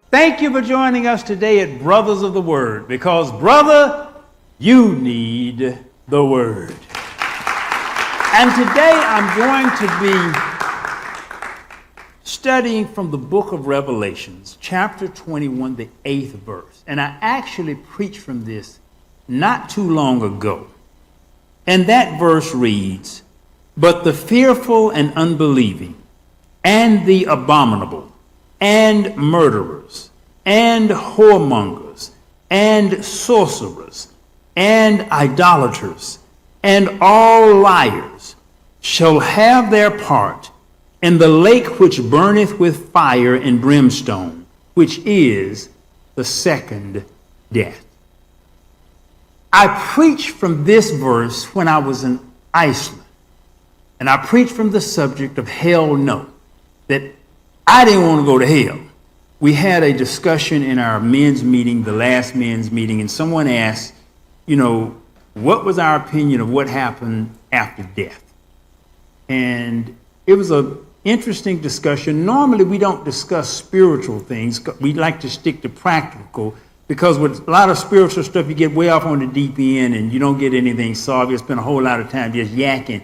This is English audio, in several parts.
Thank you for joining us today at Brothers of the Word, because, brother, you need the Word. And today I'm going to be studying from the book of Revelations, chapter 21, the 8th verse. And I actually preached from this not too long ago. And that verse reads, "But the fearful and unbelieving, and the abominable, and murderers, and whoremongers, and sorcerers, and idolaters, and all liars shall have their part in the lake which burneth with fire and brimstone, which is the second death." I preached from this verse when I was in Iceland, and I preached from the subject of hell no, that I didn't want to go to hell. We had a discussion in our men's meeting, the last men's meeting, and someone asked, what was our opinion of what happened after death? And it was an interesting discussion. Normally, we don't discuss spiritual things. We like to stick to practical, because with a lot of spiritual stuff, you get way off on the deep end and you don't get anything solved. You spend a whole lot of time just yakking,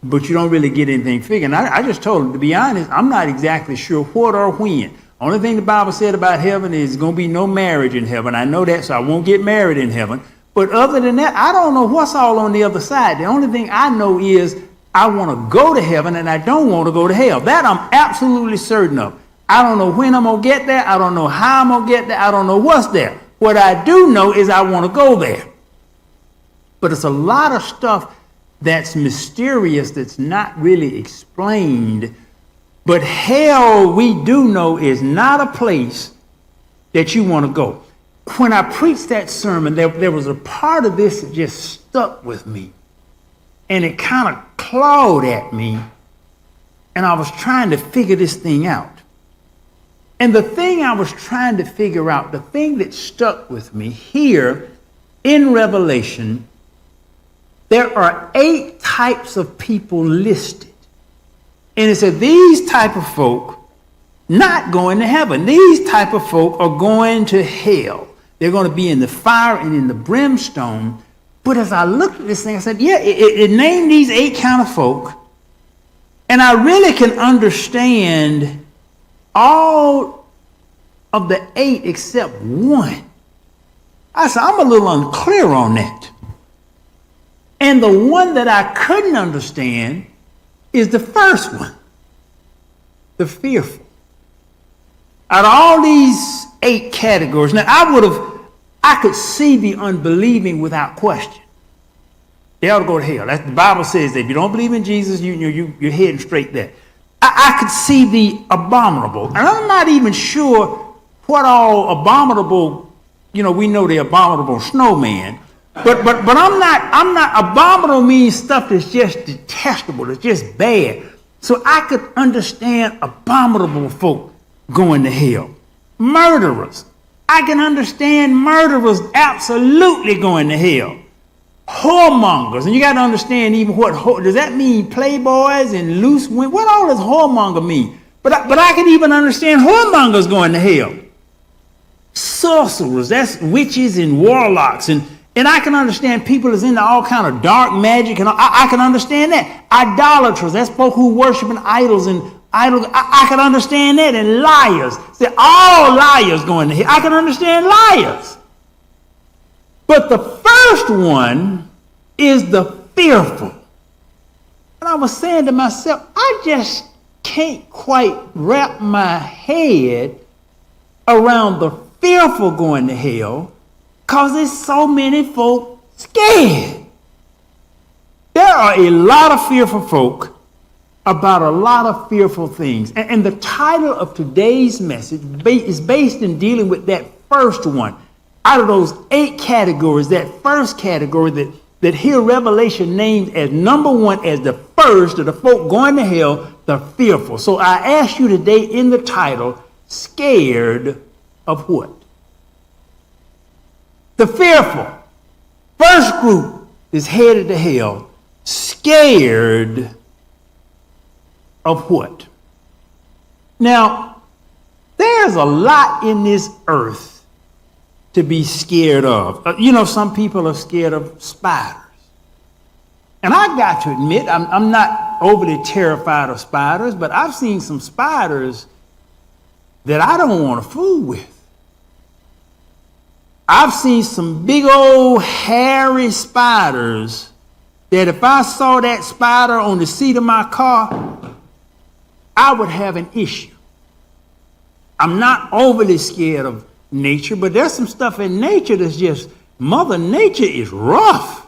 but you don't really get anything figured. And I just told him, to be honest, I'm not exactly sure what or when. Only thing the Bible said about heaven is going to be no marriage in heaven. I know that, so I won't get married in heaven. But other than that, I don't know what's all on the other side. The only thing I know is I want to go to heaven and I don't want to go to hell. That I'm absolutely certain of. I don't know when I'm going to get there. I don't know how I'm going to get there. I don't know what's there. What I do know is I want to go there. But it's a lot of stuff that's mysterious, that's not really explained. But hell, we do know, is not a place that you want to go. When I preached that sermon, there was a part of this that just stuck with me. And it kind of clawed at me. And I was trying to figure this thing out. And the thing I was trying to figure out, the thing that stuck with me here in Revelation, there are 8 types of people listed. And it said these type of folk not going to heaven. These type of folk are going to hell. They're going to be in the fire and in the brimstone. But as I looked at this thing, I said, yeah, it named these 8 kind of folk. And I really can understand all of the 8 except one. I said, I'm a little unclear on that. And the one that I couldn't understand is the first one, the fearful. Out of all these 8 categories, now I could see the unbelieving without question. They ought to go to hell. The Bible says that if you don't believe in Jesus, you're heading straight there. I could see the abominable. And I'm not even sure what all abominable, we know the abominable snowman. But I'm not, abominable means stuff that's just detestable, that's just bad. So I could understand abominable folk going to hell. Murderers. I can understand murderers absolutely going to hell. Whoremongers, and you got to understand even does that mean playboys and loose women? What all does whoremonger mean? But I can even understand whoremongers going to hell. Sorcerers, that's witches and warlocks, and I can understand people that's into all kind of dark magic, and I can understand that. Idolaters, that's folk who worshiping idols and idols. I can understand that. And liars, say all liars going to hell. I can understand liars. But the first one is the fearful. And I was saying to myself, I just can't quite wrap my head around the fearful going to hell, because there's so many folk scared. There are a lot of fearful folk about a lot of fearful things. And the title of today's message is based in dealing with that first one. Out of those 8 categories, that first category that here Revelation named as number 1, as the first of the folk going to hell, the fearful. So I ask you today in the title, scared of what? The fearful. First group is headed to hell, scared of what? Now, there there's a lot in this earth to be scared of. Some people are scared of spiders. And I got to admit, I'm not overly terrified of spiders, but I've seen some spiders that I don't want to fool with. I've seen some big old hairy spiders that if I saw that spider on the seat of my car, I would have an issue. I'm not overly scared of nature, but there's some stuff in nature that's just, Mother Nature is rough.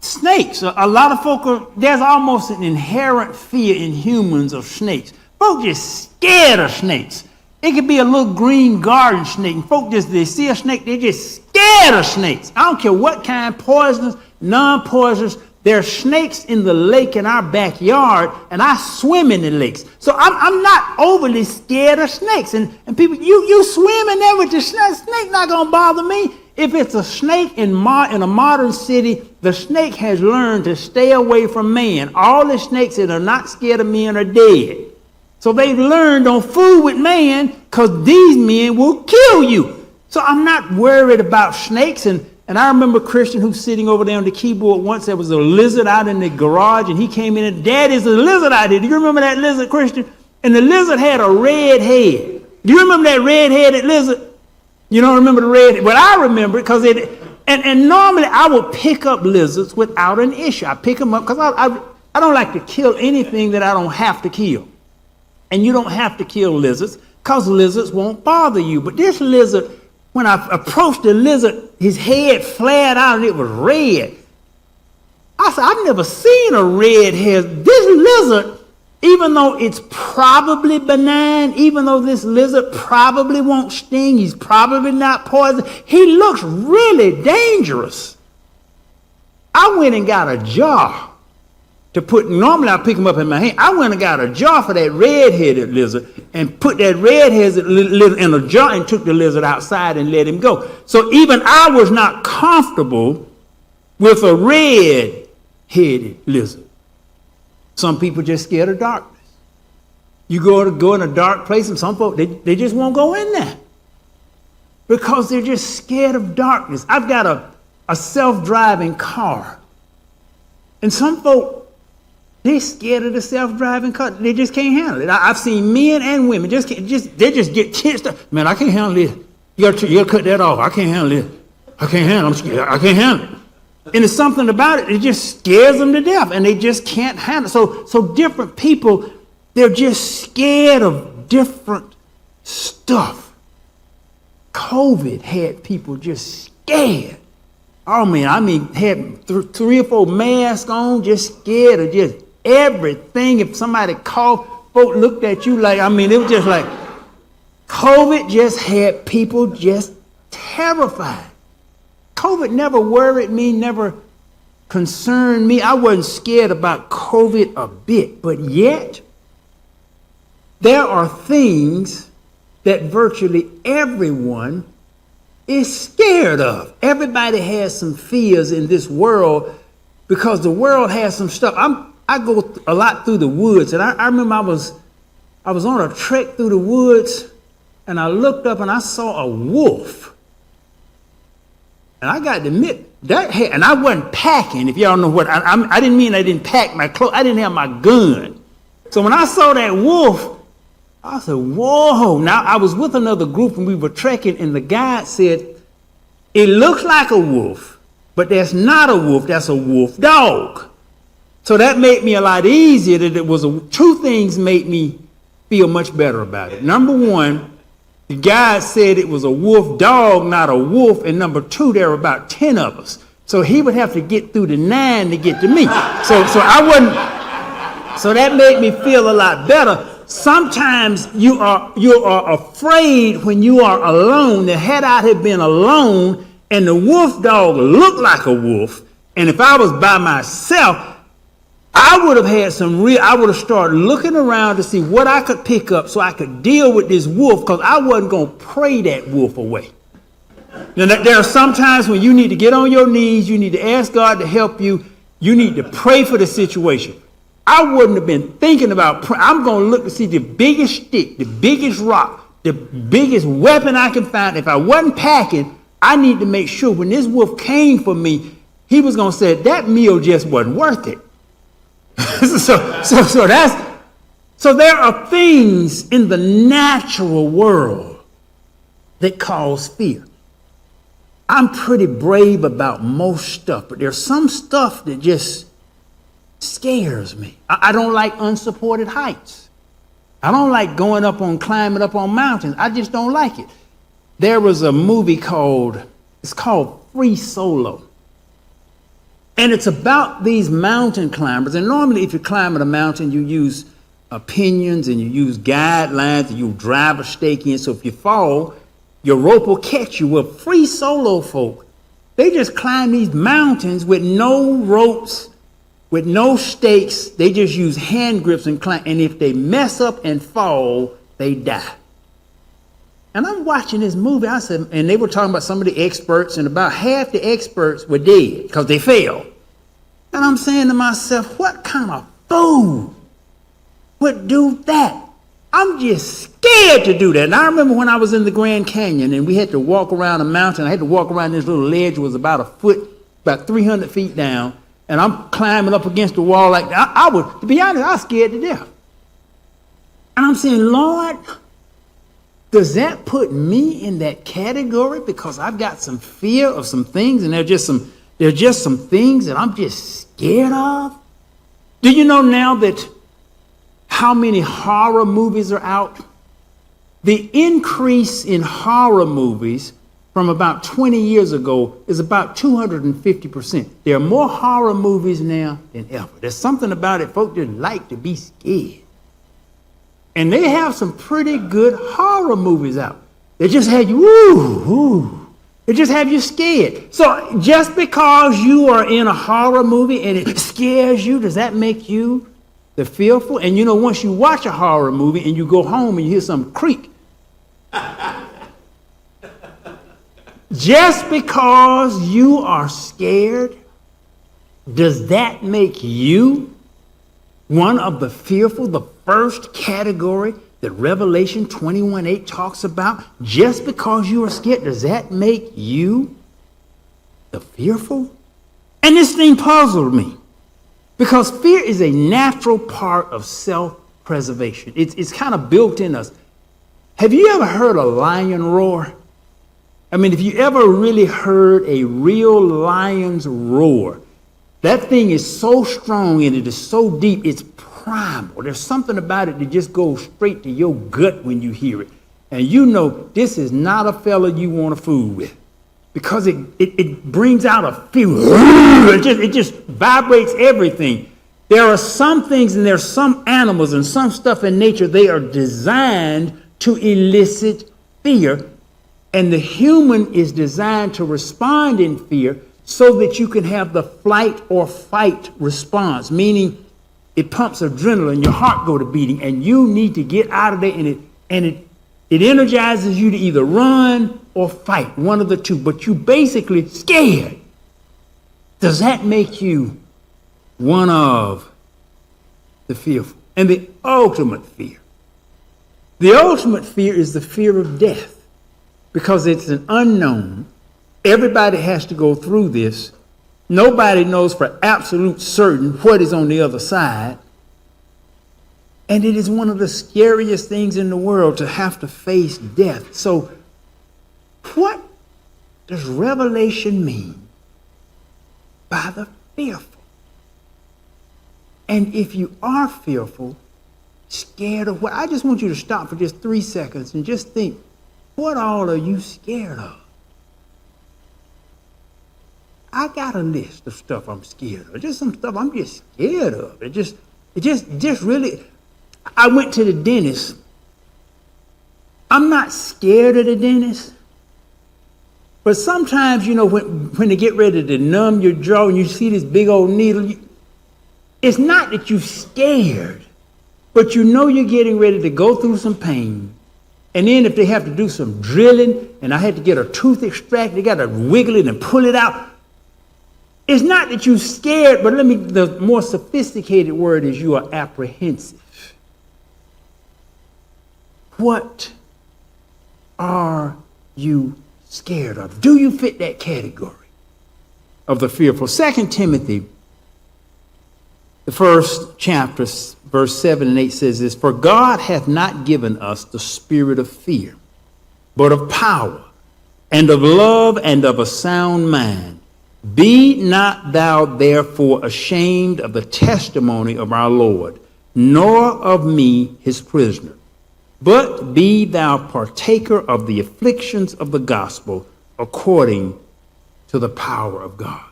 Snakes, a lot of folk there's almost an inherent fear in humans of snakes. Folk just scared of snakes. It could be a little green garden snake, and folk they see a snake, they're just scared of snakes. I don't care what kind, poisonous, non-poisonous. There are snakes in the lake in our backyard, and I swim in the lakes. So I'm not overly scared of snakes. And people, you swim in there with the snake not gonna bother me. If it's a snake in a modern city, the snake has learned to stay away from man. All the snakes that are not scared of men are dead. So they've learned don't fool with man, because these men will kill you. So I'm not worried about snakes. And I remember a Christian who's sitting over there on the keyboard once. There was a lizard out in the garage, and he came in and, Dad, there's a lizard out here. Do you remember that lizard, Christian? And the lizard had a red head. Do you remember that red-headed lizard? You don't remember the red? But I remember it because and normally I would pick up lizards without an issue. I pick them up because I don't like to kill anything that I don't have to kill. And you don't have to kill lizards because lizards won't bother you. But this lizard, when I approached the lizard, his head flared out and it was red. I said, I've never seen a red head. This lizard, even though it's probably benign, even though this lizard probably won't sting, he's probably not poison, he looks really dangerous. I went and got a jar to put, normally I pick him up in my hand. I went and got a jar for that red-headed lizard and put that red-headed lizard in a jar and took the lizard outside and let him go. So even I was not comfortable with a red-headed lizard. Some people just scared of darkness. You go in a dark place, and some folks, they just won't go in there because they're just scared of darkness. I've got a self-driving car, and some folk, they're scared of the self-driving car. They just can't handle it. I've seen men and women they just get tensed up. Man, I can't handle this. You gotta cut that off. I can't handle this. I can't handle it. I'm scared. I can't handle it. And it's something about it, it just scares them to death, and they just can't handle it. So different people, they're just scared of different stuff. COVID had people just scared. Oh man, had 3 or 4 masks on, just scared of just everything. If somebody coughed, folk looked at you like, it was just like, COVID just had people just terrified. COVID never worried me, never concerned me. I wasn't scared about COVID a bit, but yet there are things that virtually everyone is scared of. Everybody has some fears in this world because the world has some stuff. I go a lot through the woods, and I remember I was on a trek through the woods, and I looked up and I saw a wolf. And I got to admit, and I wasn't packing, if y'all know what, I didn't mean I didn't pack my clothes, I didn't have my gun. So when I saw that wolf, I said, whoa. Now, I was with another group and we were trekking, and the guide said, it looks like a wolf, but that's not a wolf, that's a wolf dog. So that made me a lot easier. That it was 2 things made me feel much better about it. Number 1, the guy said it was a wolf dog, not a wolf. And number 2, there were about 10 of us. So he would have to get through the 9 to get to me. So I wasn't, so that made me feel a lot better. Sometimes you are afraid when you are alone. That had I had been alone and the wolf dog looked like a wolf, and if I was by myself, I would have had I would have started looking around to see what I could pick up so I could deal with this wolf, because I wasn't going to pray that wolf away. Now, there are some times when you need to get on your knees, you need to ask God to help you, you need to pray for the situation. I wouldn't have been thinking about, I'm going to look to see the biggest stick, the biggest rock, the biggest weapon I can find. If I wasn't packing, I need to make sure when this wolf came for me, he was going to say that meal just wasn't worth it. So there are things in the natural world that cause fear. I'm pretty brave about most stuff, but there's some stuff that just scares me. I don't like unsupported heights. I don't like climbing up on mountains. I just don't like it. There was a movie called Free Solo. And it's about these mountain climbers. And normally if you're climbing a mountain, you use pinions and you use guidelines and you drive a stake in. So if you fall, your rope will catch you. Well, Free Solo folk, they just climb these mountains with no ropes, with no stakes. They just use hand grips and climb. And if they mess up and fall, they die. And I'm watching this movie, and they were talking about some of the experts, and about half the experts were dead because they failed. And I'm saying to myself, what kind of fool would do that? I'm just scared to do that. And I remember when I was in the Grand Canyon and we had to walk around a mountain. I had to walk around this little ledge. It was about a foot, about 300 feet down. And I'm climbing up against the wall like that. I was, to be honest, I was scared to death. And I'm saying, Lord, does that put me in that category because I've got some fear of some things, and they're just some things that I'm just scared of? Do you know now that how many horror movies are out? The increase in horror movies from about 20 years ago is about 250%. There are more horror movies now than ever. There's something about it, folks just like to be scared. And they have some pretty good horror movies out. They just have you, ooh. They just have you scared. So just because you are in a horror movie and it scares you, does that make you the fearful? And you know, once you watch a horror movie and you go home and you hear some creak, just because you are scared, does that make you one of the fearful, the first category that Revelation 21:8 talks about? Just because you are scared, does that make you the fearful? And this thing puzzled me because fear is a natural part of self-preservation. It's kind of built in us. Have you ever heard a lion roar? I mean, if you ever really heard a real lion's roar, that thing is so strong and it is so deep, it's primal. There's something about it that just goes straight to your gut when you hear it. And you know this is not a fella you want to fool with because it brings out a feel. It just vibrates everything. There are some things and there's some animals and some stuff in nature, they are designed to elicit fear. And the human is designed to respond in fear so that you can have the flight or fight response, meaning it pumps adrenaline, your heart go to beating, and you need to get out of there, and it energizes you to either run or fight, one of the two, but you basically scared. Does that make you one of the fearful? And the ultimate fear. The ultimate fear is the fear of death. Because it's an unknown. Everybody has to go through this. Nobody knows for absolute certain what is on the other side. And it is one of the scariest things in the world to have to face death. So what does Revelation mean by the fearful? And if you are fearful, scared of what? I just want you to stop for just 3 seconds and just think, what all are you scared of? I got a list of stuff I'm scared of. Just some stuff I'm just scared of. It just really. I went to the dentist. I'm not scared of the dentist. But sometimes, you know, when they get ready to numb your jaw and you see this big old needle, it's not that you're scared, but you know you're getting ready to go through some pain. And then if they have to do some drilling and I had to get a tooth extracted, they got to wiggle it and pull it out. It's not that you're scared, but the more sophisticated word is you are apprehensive. What are you scared of? Do you fit that category of the fearful? 2 Timothy, the first chapter, verse 7 and 8 says this: For God hath not given us the spirit of fear, but of power, and of love, and of a sound mind. Be not thou therefore ashamed of the testimony of our Lord, nor of me his prisoner, but be thou partaker of the afflictions of the gospel according to the power of God.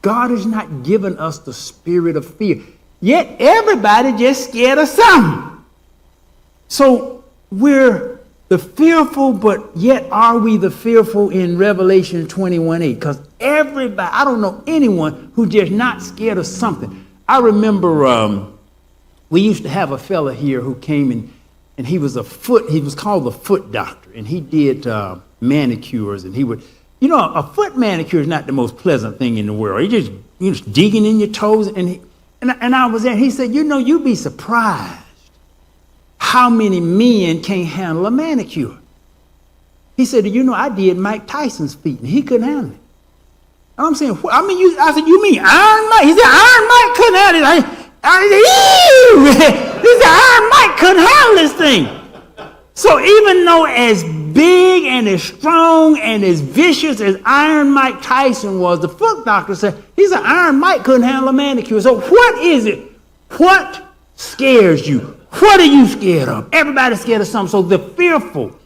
God has not given us the spirit of fear, yet everybody just scared of something. So we're the fearful, but yet are we the fearful in Revelation 21:8? Because everybody, I don't know anyone who just not scared of something. I remember we used to have a fella here who came in, and he was called the foot doctor, and he did manicures, and he would, a foot manicure is not the most pleasant thing in the world. He just digging in your toes, and I was there, he said, you'd be surprised how many men can't handle a manicure. He said, I did Mike Tyson's feet, and he couldn't handle it. I'm saying, I said, you mean Iron Mike? He said, Iron Mike couldn't handle it. I said, he said, Iron Mike couldn't handle this thing. So even though as big and as strong and as vicious as Iron Mike Tyson was, the foot doctor said, Iron Mike couldn't handle a manicure. So what is it? What scares you? What are you scared of? Everybody's scared of something. So the fearful,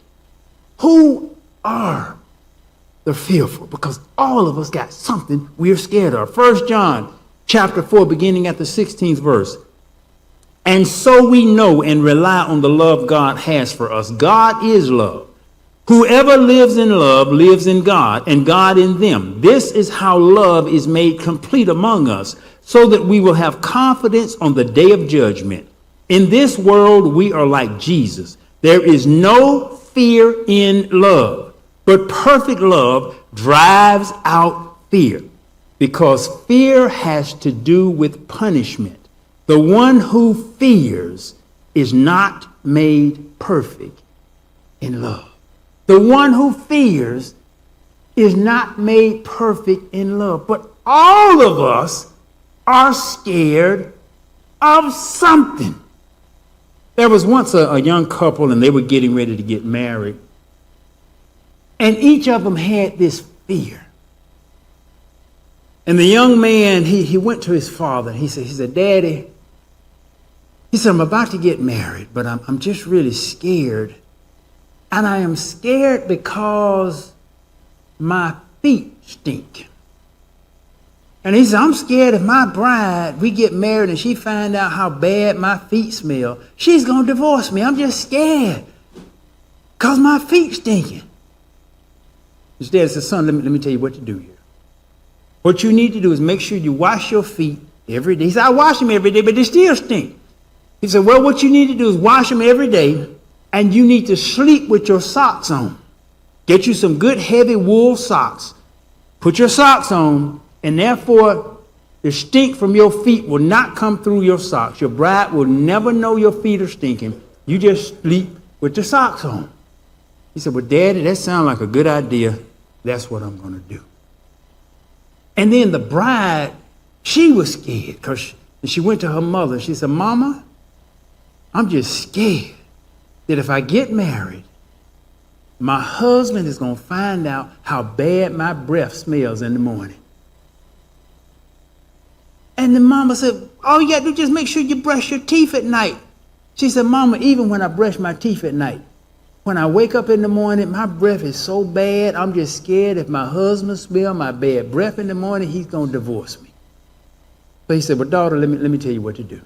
who are the fearful? Because all of us got something we're scared of. 1 John chapter 4, beginning at the 16th verse. And so we know and rely on the love God has for us. God is love. Whoever lives in love lives in God, and God in them. This is how love is made complete among us, so that we will have confidence on the day of judgment. In this world, we are like Jesus. There is no fear in love, but perfect love drives out fear, because fear has to do with punishment. The one who fears is not made perfect in love. The one who fears is not made perfect in love. But all of us are scared of something. There was once a young couple, and they were getting ready to get married. And each of them had this fear. And the young man, he went to his father. He said, Daddy, he said, I'm about to get married, but I'm just really scared. And I am scared because my feet stink. And he said, I'm scared if my bride, we get married and she find out how bad my feet smell, she's going to divorce me. I'm just scared because my feet stinking. His dad said, son, let me tell you what to do here. What you need to do is make sure you wash your feet every day. He said, I wash them every day, but they still stink. He said, well, what you need to do is wash them every day, and you need to sleep with your socks on. Get you some good heavy wool socks. Put your socks on, and therefore the stink from your feet will not come through your socks. Your bride will never know your feet are stinking. You just sleep with your socks on. He said, well, Daddy, that sounds like a good idea. That's what I'm going to do. And then the bride, she was scared because she went to her mother. She said, Mama, I'm just scared that if I get married, my husband is going to find out how bad my breath smells in the morning. And the mama said, all you got to do is just make sure you brush your teeth at night. She said, Mama, even when I brush my teeth at night, when I wake up in the morning, my breath is so bad, I'm just scared if my husband smells my bad breath in the morning, he's going to divorce me. So he said, well, daughter, let me tell you what to do.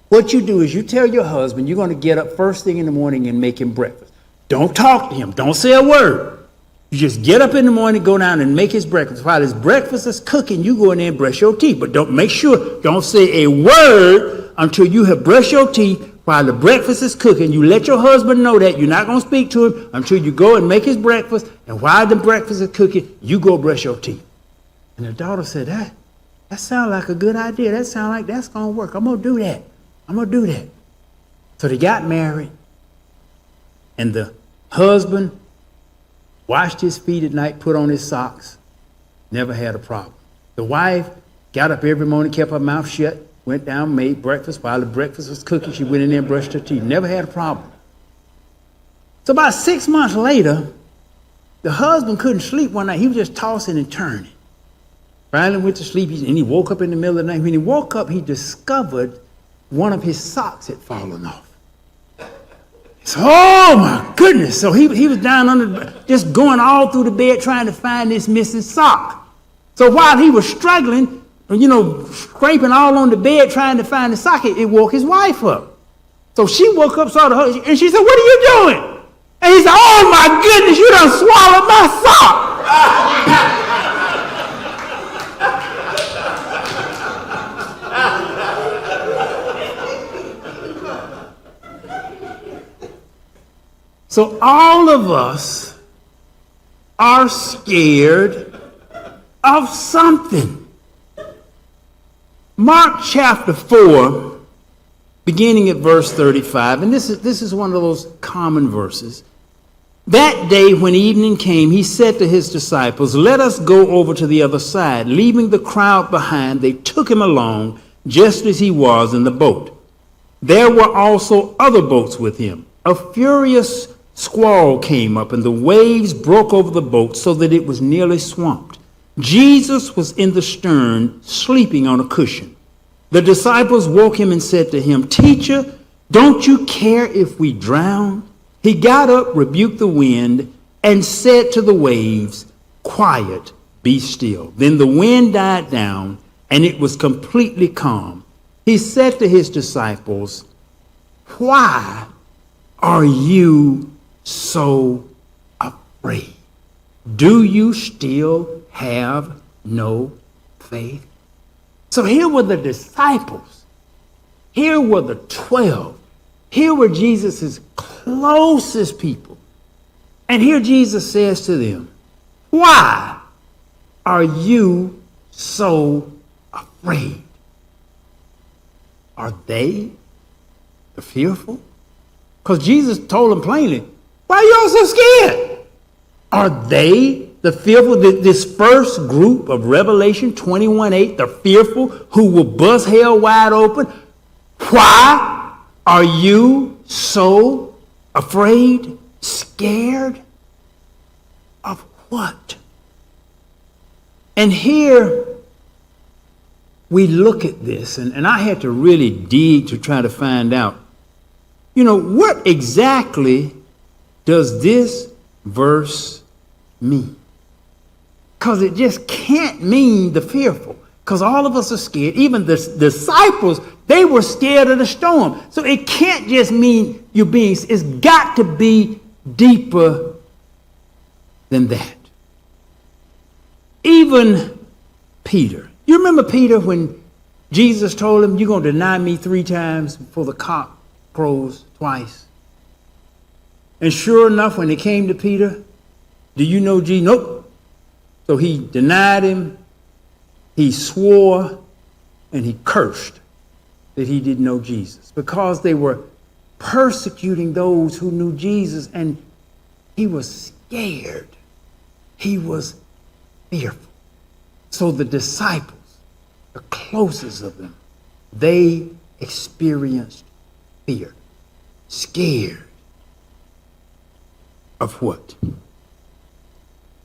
What you do is you tell your husband you're going to get up first thing in the morning and make him breakfast. Don't talk to him. Don't say a word. You just get up in the morning, go down and make his breakfast. While his breakfast is cooking, you go in there and brush your teeth. But don't say a word until you have brushed your teeth. While the breakfast is cooking, you let your husband know that you're not going to speak to him until you go and make his breakfast. And while the breakfast is cooking, you go brush your teeth. And the daughter said, that sounds like a good idea. That sounds like that's going to work. I'm going to do that. I'm going to do that. So they got married. And the husband washed his feet at night, put on his socks, never had a problem. The wife got up every morning, kept her mouth shut, went down, made breakfast. While the breakfast was cooking, she went in there and brushed her teeth. Never had a problem. So about 6 months later, the husband couldn't sleep one night. He was just tossing and turning. Finally went to sleep, and he woke up in the middle of the night. When he woke up, he discovered one of his socks had fallen off. So, oh my goodness. So he was down under, just going all through the bed trying to find this missing sock. So while he was struggling, scraping all on the bed trying to find the sock, it woke his wife up. So she woke up, saw the husband, and she said, "What are you doing?" And he said, "Oh my goodness, you done swallowed my sock." So all of us are scared of something. Mark chapter 4, beginning at verse 35, and this is one of those common verses. That day when evening came, he said to his disciples, "Let us go over to the other side." Leaving the crowd behind, they took him along just as he was in the boat. There were also other boats with him. A furious squall came up, and the waves broke over the boat so that it was nearly swamped. Jesus was in the stern, sleeping on a cushion. The disciples woke him and said to him, "Teacher, don't you care if we drown?" He got up, rebuked the wind, and said to the waves, "Quiet, be still." Then the wind died down, and it was completely calm. He said to his disciples, "Why are you so afraid? Do you still have no faith?" So here were the disciples. Here were the 12. Here were Jesus' closest people. And here Jesus says to them, "Why are you so afraid?" Are they the fearful? Because Jesus told them plainly, "Why are y'all so scared?" Are they the fearful? This first group of Revelation 21:8, the fearful who will bust hell wide open. Why are you so afraid? Scared of what? And here we look at this, and I had to really dig to try to find out, what exactly does this verse mean? Because it just can't mean the fearful, because all of us are scared. Even the disciples, they were scared of the storm. So it can't just mean it's got to be deeper than that. Even Peter. You remember Peter when Jesus told him, "You're going to deny me 3 times before the cock crows twice"? And sure enough, when it came to Peter, do you know Jesus? Nope. So he denied him, he swore, and he cursed that he didn't know Jesus, because they were persecuting those who knew Jesus, and he was scared. He was fearful. So the disciples, the closest of them, they experienced fear. Scared of what?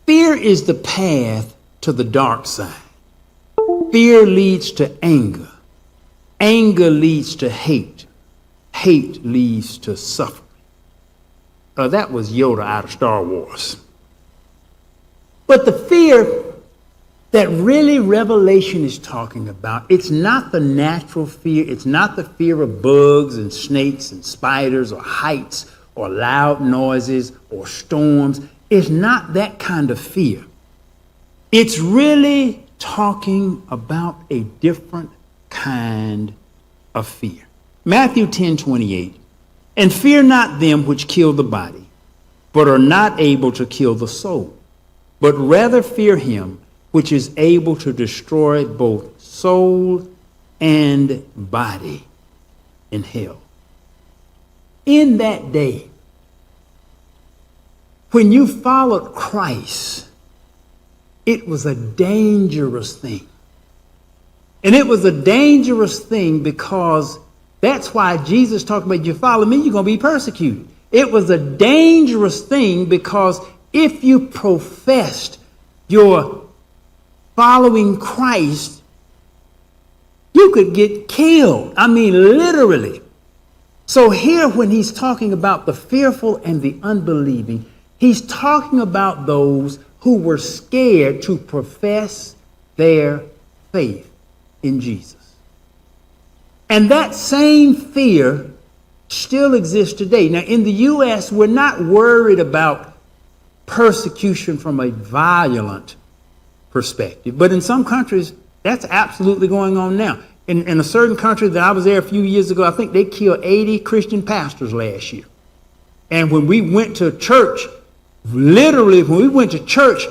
Fear is the path to the dark side. Fear leads to anger. Anger leads to hate. Hate leads to suffering. That was Yoda out of Star Wars. But the fear that really Revelation is talking about, it's not the natural fear. It's not the fear of bugs and snakes and spiders or heights or loud noises or storms. It's not that kind of fear. It's really talking about a different kind of fear. Matthew 10:28, "And fear not them which kill the body, but are not able to kill the soul, but rather fear him which is able to destroy both soul and body in hell. In that day, when you followed Christ, it was a dangerous thing. And it was a dangerous thing because that's why Jesus talked about, you follow me, you're going to be persecuted. It was a dangerous thing because if you professed your following Christ, you could get killed. I mean, literally. So here, when he's talking about the fearful and the unbelieving, he's talking about those who were scared to profess their faith in Jesus. And that same fear still exists today. Now, in the U.S., we're not worried about persecution from a violent perspective. But in some countries, that's absolutely going on now. In a certain country that I was there a few years ago, I think they killed 80 Christian pastors last year. And when we went to church, literally, when we went to church,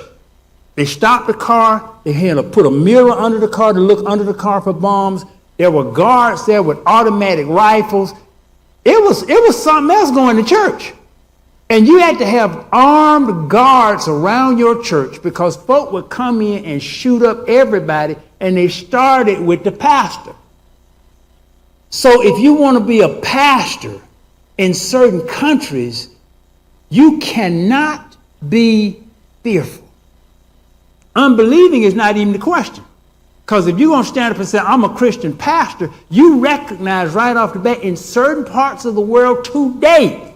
they stopped the car. They had to put a mirror under the car to look under the car for bombs. There were guards there with automatic rifles. It was something else going to church. And you had to have armed guards around your church because folk would come in and shoot up everybody, and they started with the pastor. So if you want to be a pastor in certain countries, you cannot be fearful. Unbelieving is not even the question. Because if you're going to stand up and say, I'm a Christian pastor, you recognize right off the bat in certain parts of the world today,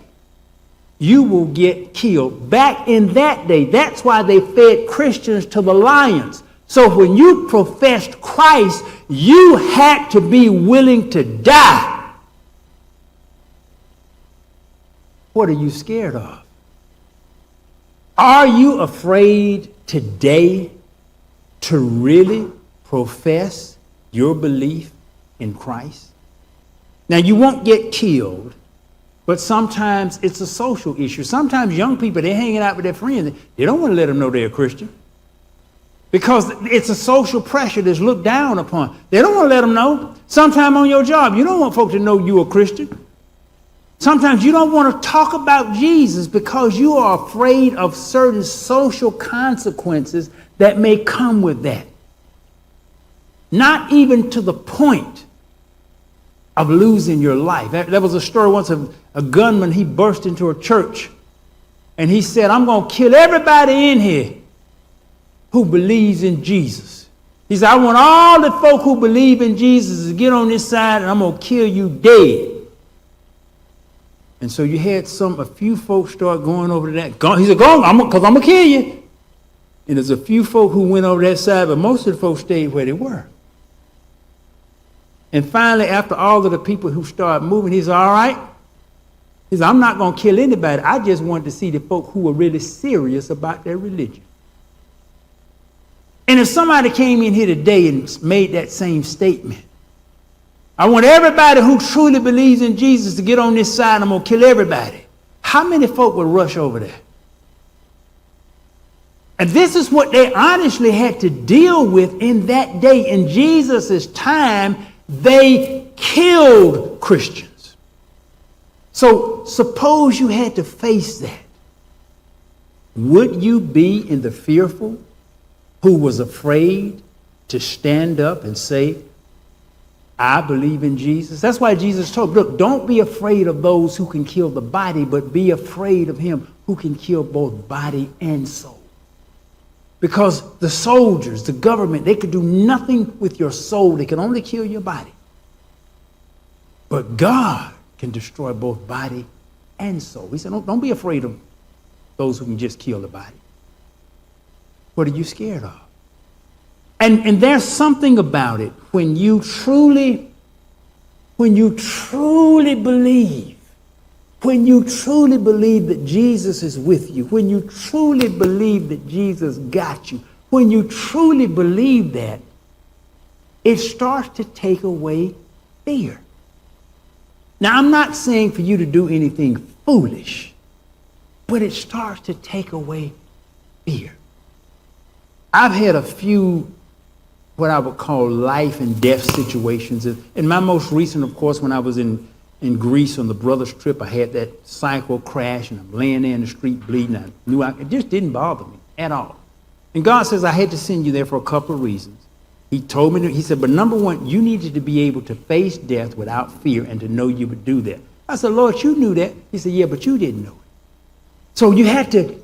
you will get killed. Back in that day, that's why they fed Christians to the lions. So when you professed Christ, you had to be willing to die. What are you scared of? Are you afraid today to really profess your belief in Christ? Now, you won't get killed, but sometimes it's a social issue. Sometimes young people, they're hanging out with their friends. They don't want to let them know they're a Christian because it's a social pressure that's looked down upon. They don't want to let them know. Sometime on your job, you don't want folks to know you're a Christian. Sometimes you don't want to talk about Jesus because you are afraid of certain social consequences that may come with that. Not even to the point of losing your life. There was a story once of a gunman. He burst into a church and he said, I'm going to kill everybody in here who believes in Jesus. He said, I want all the folk who believe in Jesus to get on this side and I'm going to kill you dead. And so you had a few folks start going over to that. He said, go on, because I'm going to kill you. And there's a few folk who went over that side, but most of the folks stayed where they were. And finally, after all of the people who started moving, he said, all right. He said, I'm not going to kill anybody. I just wanted to see the folk who were really serious about their religion. And if somebody came in here today and made that same statement, I want everybody who truly believes in Jesus to get on this side, I'm going to kill everybody. How many folk would rush over there? And this is what they honestly had to deal with in that day. In Jesus' time, they killed Christians. So suppose you had to face that. Would you be in the fearful who was afraid to stand up and say, I believe in Jesus? That's why Jesus told, look, don't be afraid of those who can kill the body, but be afraid of him who can kill both body and soul. Because the soldiers, the government, they could do nothing with your soul. They can only kill your body. But God can destroy both body and soul. He said, don't be afraid of those who can just kill the body. What are you scared of? And there's something about it when you truly believe, that Jesus is with you, when you truly believe that Jesus got you, when you truly believe that, it starts to take away fear. Now, I'm not saying for you to do anything foolish, but it starts to take away fear. I've had a few what I would call life and death situations. In my most recent, of course, when I was in Greece on the brothers trip, I had that cycle crash and I'm laying there in the street bleeding. I knew it just didn't bother me at all. And God says, I had to send you there for a couple of reasons. He told me, he said, but number one, you needed to be able to face death without fear and to know you would do that. I said, Lord, you knew that. He said, yeah, but you didn't know it. So you had to,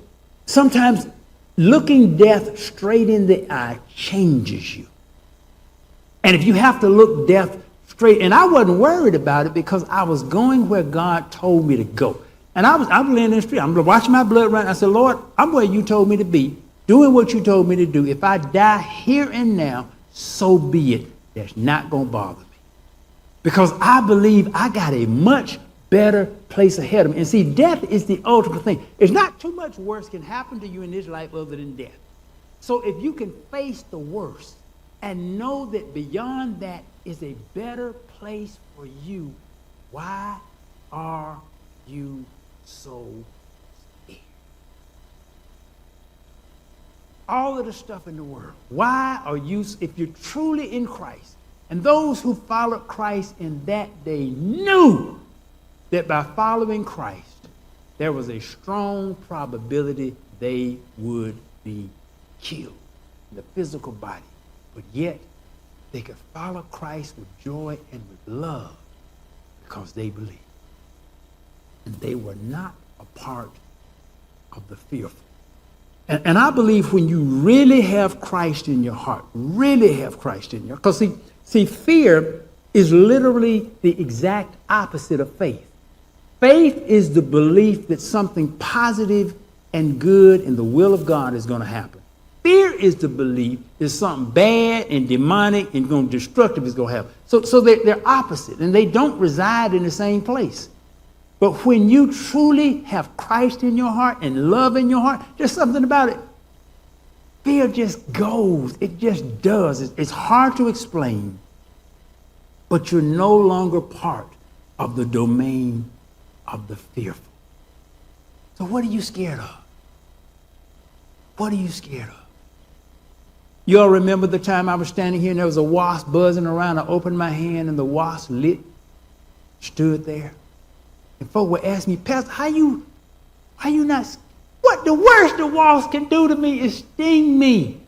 sometimes looking death straight in the eye changes you. And if you have to look death straight, and I wasn't worried about it because I was going where God told me to go. And I was laying in the street, I'm watching my blood run. I said, Lord, I'm where you told me to be, doing what you told me to do. If I die here and now, so be it. That's not going to bother me. Because I believe I got a much better place ahead of me. And see, death is the ultimate thing. It's not too much worse can happen to you in this life other than death. So if you can face the worst and know that beyond that is a better place for you, why are you so scared? All of the stuff in the world. Why are you, if you're truly in Christ, and those who followed Christ in that day knew that by following Christ, there was a strong probability they would be killed in the physical body. But yet, they could follow Christ with joy and with love because they believed. And they were not a part of the fearful. And I believe when you really have Christ in your heart, really have Christ in your heart, because see, fear is literally the exact opposite of faith. Faith is the belief that something positive and good in the will of God is going to happen. Fear is the belief that something bad and demonic and destructive is going to happen. So they're opposite, and they don't reside in the same place. But when you truly have Christ in your heart and love in your heart, there's something about it. Fear just goes. It just does. It's hard to explain. But you're no longer part of the domain of the fearful. So what are you scared of? What are you scared of? You all remember the time I was standing here and there was a wasp buzzing around. I opened my hand and the wasp stood there. And folk were asking me, Pastor, how you not, what the worst the wasp can do to me is sting me.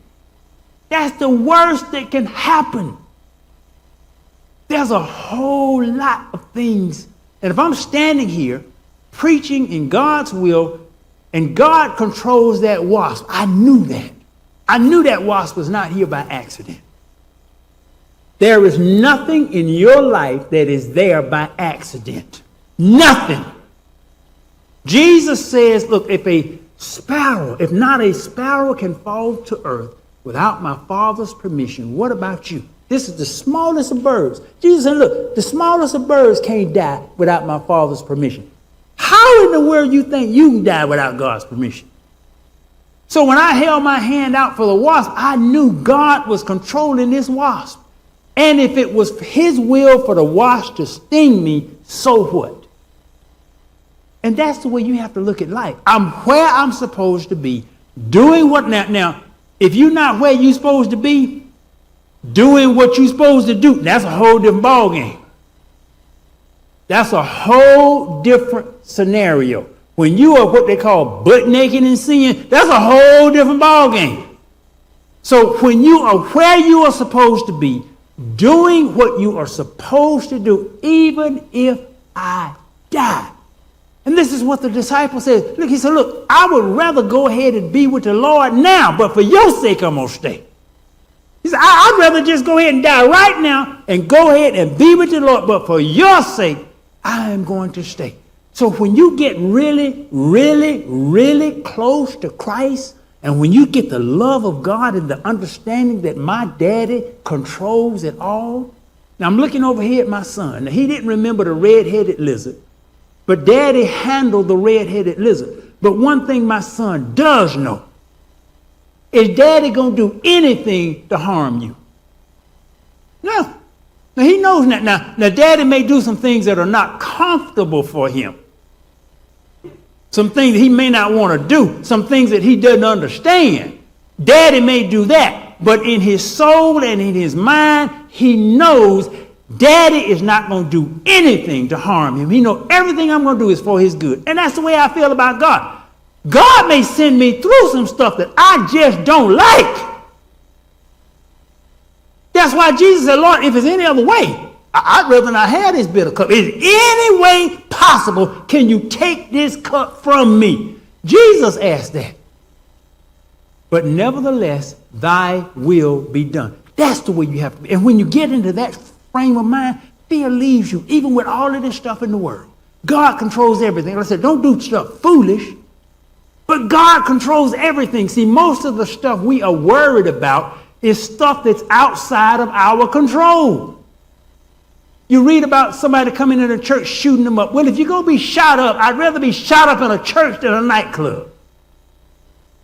That's the worst that can happen. There's a whole lot of things. And if I'm standing here preaching in God's will and God controls that wasp, I knew that. I knew that wasp was not here by accident. There is nothing in your life that is there by accident. Nothing. Jesus says, look, if not a sparrow can fall to earth without my Father's permission, what about you? This is the smallest of birds. Jesus said, look, the smallest of birds can't die without my Father's permission. How in the world you think you can die without God's permission? So when I held my hand out for the wasp, I knew God was controlling this wasp. And if it was his will for the wasp to sting me, so what? And that's the way you have to look at life. I'm where I'm supposed to be, doing what now, if you're not where you're supposed to be, doing what you're supposed to do, that's a whole different ballgame. That's a whole different scenario. When you are what they call butt naked and sin, that's a whole different ballgame. So when you are where you are supposed to be, doing what you are supposed to do, even if I die. And this is what the disciple says. Look, he said, look, I would rather go ahead and be with the Lord now, but for your sake, I'm going to stay. He said, I'd rather just go ahead and die right now and go ahead and be with the Lord, but for your sake, I am going to stay. So when you get really, really, really close to Christ, and when you get the love of God and the understanding that my daddy controls it all. Now I'm looking over here at my son. Now, he didn't remember the red-headed lizard, but daddy handled the red-headed lizard. But one thing my son does know is daddy going to do anything to harm you. No. Now he knows that. Now daddy may do some things that are not comfortable for him. Some things that he may not want to do. Some things that he doesn't understand. Daddy may do that, but in his soul and in his mind, he knows Daddy is not going to do anything to harm him. He knows everything I'm going to do is for his good. And that's the way I feel about God. God may send me through some stuff that I just don't like. That's why Jesus said, Lord, if there's any other way, I'd rather not have this bitter cup. Is any way possible can you take this cup from me? Jesus asked that. But nevertheless, thy will be done. That's the way you have to be. And when you get into that frame of mind, fear leaves you, even with all of this stuff in the world. God controls everything. Like I said, don't do stuff foolish, but God controls everything. See, most of the stuff we are worried about is stuff that's outside of our control. You read about somebody coming into the church shooting them up. Well, if you're going to be shot up, I'd rather be shot up in a church than a nightclub.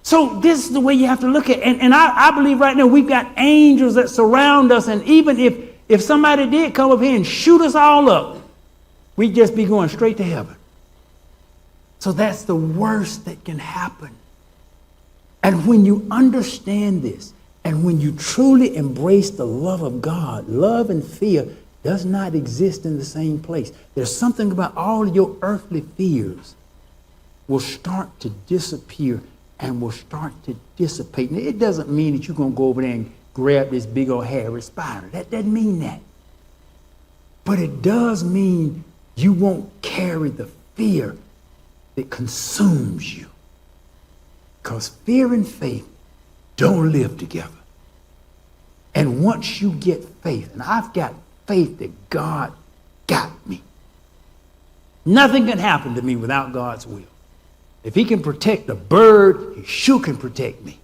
So this is the way you have to look at it. And I believe right now we've got angels that surround us. And even if somebody did come up here and shoot us all up, we'd just be going straight to heaven. So that's the worst that can happen. And when you understand this, and when you truly embrace the love of God, love and fear does not exist in the same place. There's something about all your earthly fears will start to disappear and will start to dissipate. Now, it doesn't mean that you're going to go over there and grab this big old hairy spider. That doesn't mean that. But it does mean you won't carry the fear that consumes you. Because fear and faith don't live together. And once you get faith, and I've got faith that God got me, nothing can happen to me without God's will. If he can protect a bird, he sure can protect me.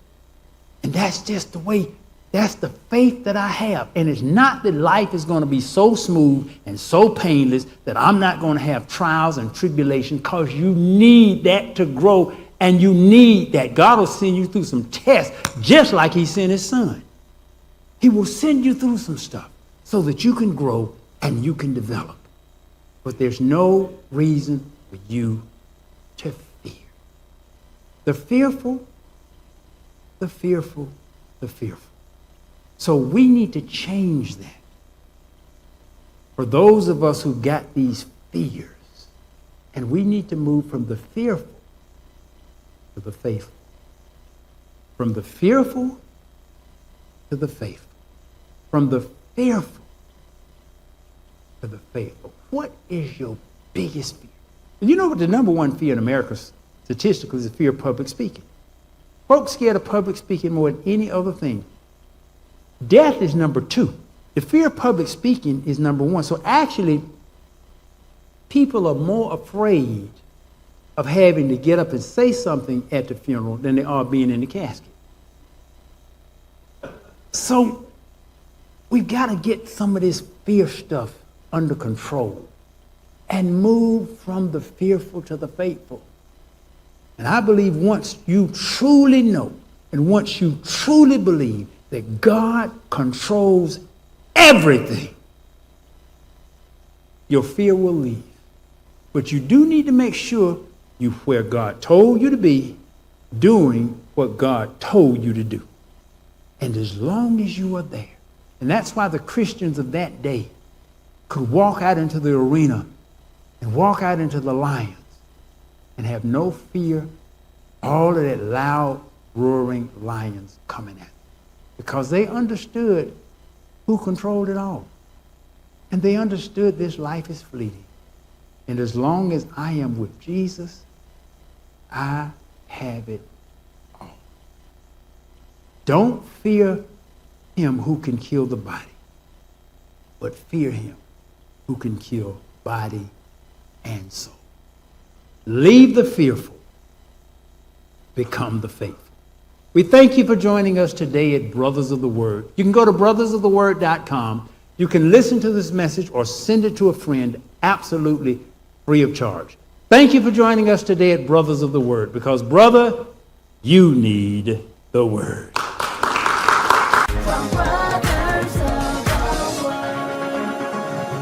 And that's just the way, that's the faith that I have. And it's not that life is going to be so smooth and so painless that I'm not going to have trials and tribulation, because you need that to grow, and you need that. God will send you through some tests just like he sent his son. He will send you through some stuff so that you can grow and you can develop. But there's no reason for you to fear. The fearful, the fearful, the fearful. So we need to change that. For those of us who got these fears, and we need to move from the fearful to the faithful. From the fearful to the faithful. From the fearful to the faithful. What is your biggest fear? And you know what the number one fear in America statistically is? The fear of public speaking. Folks scared of public speaking more than any other thing. Death is number two. The fear of public speaking is number one. So actually, people are more afraid of having to get up and say something at the funeral than they are being in the casket. So we've got to get some of this fear stuff under control and move from the fearful to the faithful. And I believe once you truly know and once you truly believe that God controls everything, your fear will leave. But you do need to make sure you're where God told you to be, doing what God told you to do. And as long as you are there, and that's why the Christians of that day could walk out into the arena and walk out into the lions and have no fear, all of that loud, roaring lions coming at them. Because they understood who controlled it all. And they understood this life is fleeting. And as long as I am with Jesus, I have it all. Don't fear him who can kill the body, but fear him who can kill body and soul. Leave the fearful, become the faithful. We thank you for joining us today at Brothers of the Word. You can go to brothersoftheword.com. You can listen to this message or send it to a friend absolutely free of charge. Thank you for joining us today at Brothers of the Word, because, brother, you need the Word.